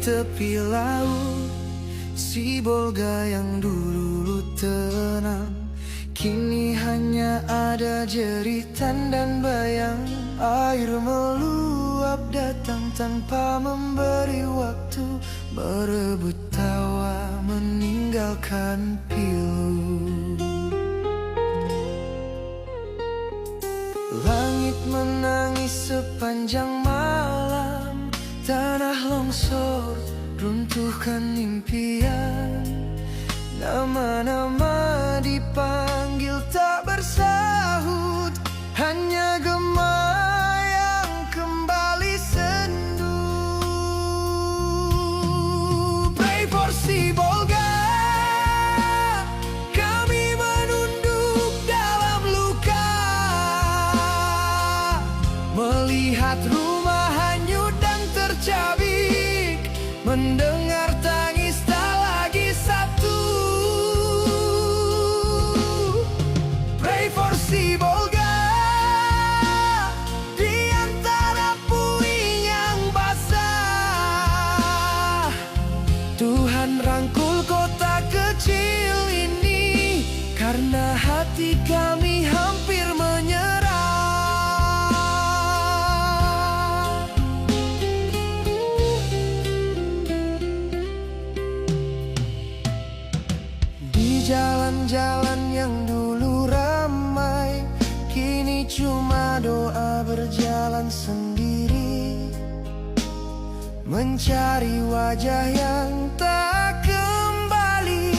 tepi laut, Sibolga yang dulu tenang, kini hanya ada jeritan dan bayang. Air meluap datang tanpa memberi waktu, berebut tawa meninggalkan pilu. Langit menangis sepanjang malam, tanah longsor runtuhkan impian. Nama-nama dipanggil tak bersahut, hanya gema yang kembali sendu. Pray for Sibolga, kami menunduk dalam luka, melihat rumah hanyut dan tercabik, mendengar tangis tak lagi satu. Pray for Sibolga, di antara puing yang basah, Tuhan rangkul kota kecil ini, karena hati kami hampir menyerah. Jalan-jalan yang dulu ramai, kini cuma doa berjalan sendiri, mencari wajah yang tak kembali,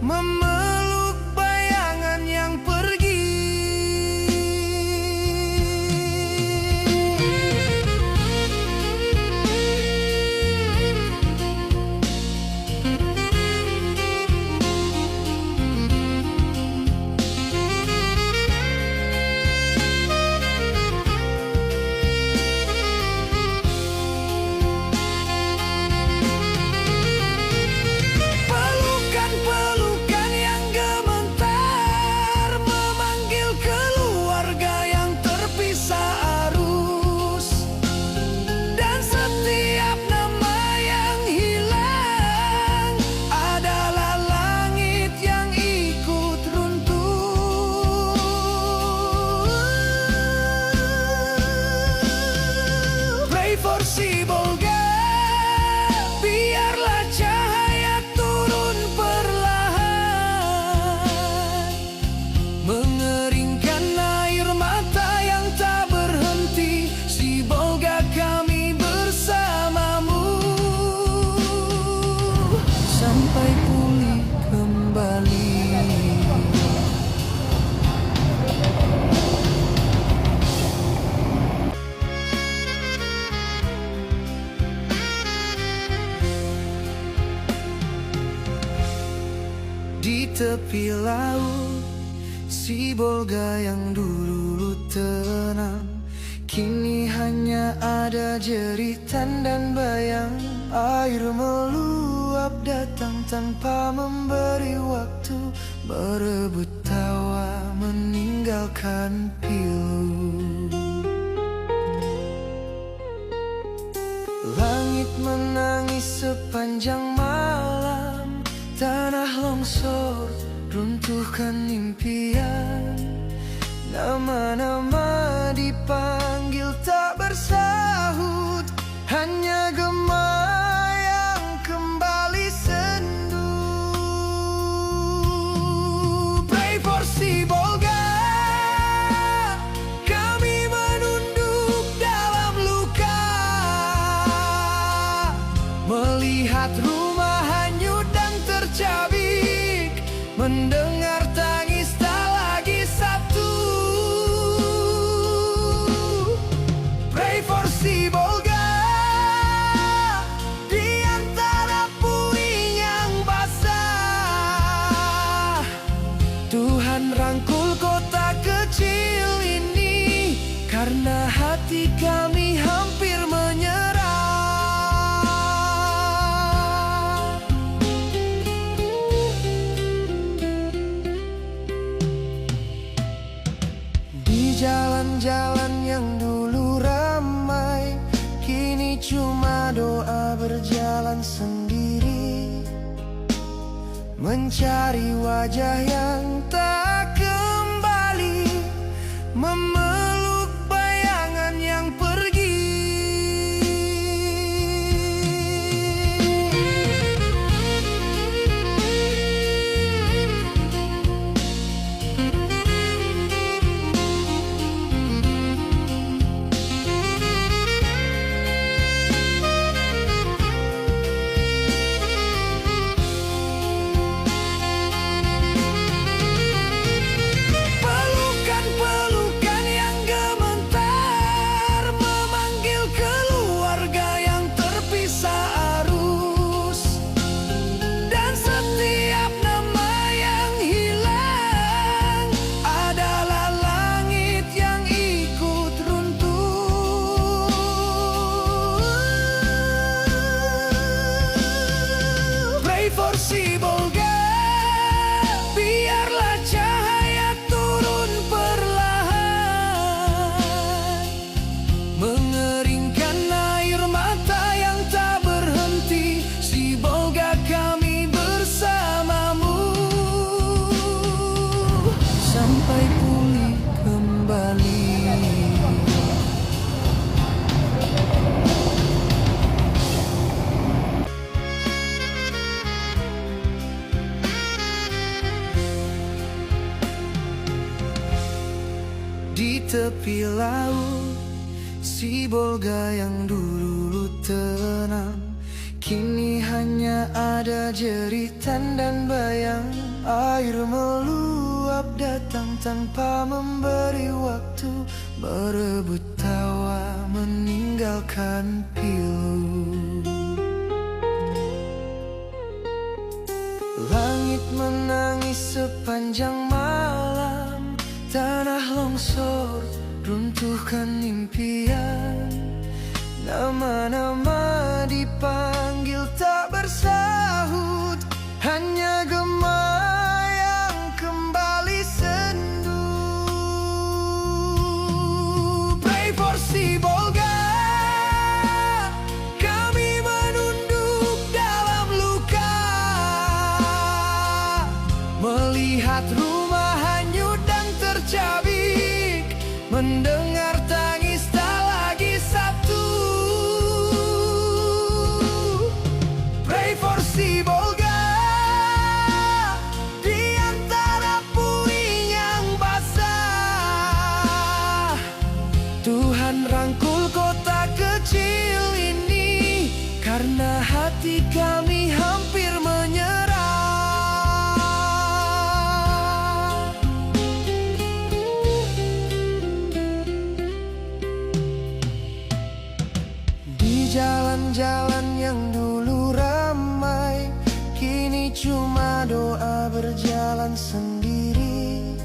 memeluk bayangan yang pergi. Sibolga, biarlah cahaya turun perlahan, mengeringkan air mata yang tak berhenti. Sibolga, kami bersamamu sampai pulih kembali. Di tepi laut, Sibolga yang dulu tenang, kini hanya ada jeritan dan bayang. Air meluap datang tanpa memberi waktu, berebut tawa meninggalkan pilu. Langit menangis sepanjang malam, tanah longsor runtuhkan impian. Nama-nama dipanggil tak bersahut, hanya gema yang kembali sendu. Pray for Sibolga, kami menunduk dalam luka, melihat rumah hanyut dan tercabik, mendengar tangis tak lagi satu. Pray for Sibolga, di antara puing yang basah, Tuhan rangkul kota kecil ini, karena hati kami hampir menyerah. Jalan-jalan yang dulu ramai, kini cuma doa berjalan mencari wajah yang tak kembali, memeluk bayangan yang pergi. Pelukan-pelukan yang gemetar memanggil keluarga yang terpisah arus, dan setiap nama yang hilang adalah langit yang ikut runtuh. Pray for Sibolga, biarlah cahaya turun perlahan, mengeringkan air mata yang tak berhenti. Sibolga, kami bersamamu sampai pulih kembali. Di tepi laut, Sibolga yang dulu tenang, kini hanya ada jeritan dan bayang. Air meluap datang tanpa memberi waktu, merebut tawa meninggalkan pilu. Langit menangis sepanjang malam, tanah longsor runtuhkan impian. Nama-nama dipanggil tak bersahut, hanya gema yang kembali sendu. Pray for Sibolga, kami menunduk dalam luka, melihat rumah hanyut dan tercabik, mendengar tangis tak lagi satu. Pray for Sibolga, di antara puing yang basah, Tuhan rangkul kota kecil ini, karena hati kami hampir menyerah. Jalan-jalan yang dulu ramai, kini cuma doa berjalan sendiri,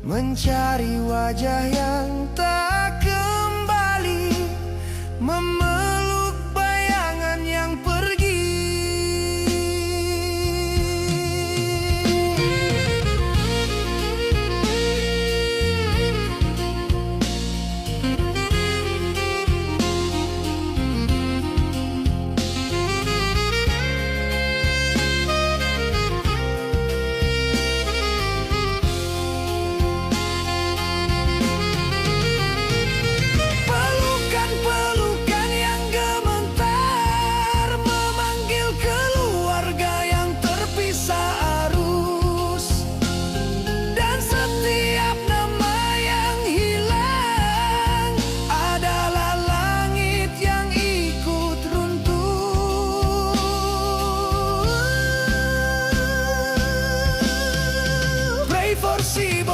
mencari wajah yang tak kembali, memeluk bayangan yang pergi. Pelukan-pelukan yang gemetar memanggil keluarga yang terpisah arus, dan setiap nama yang hilang adalah langit yang ikut runtuh. Pray for Sibolga,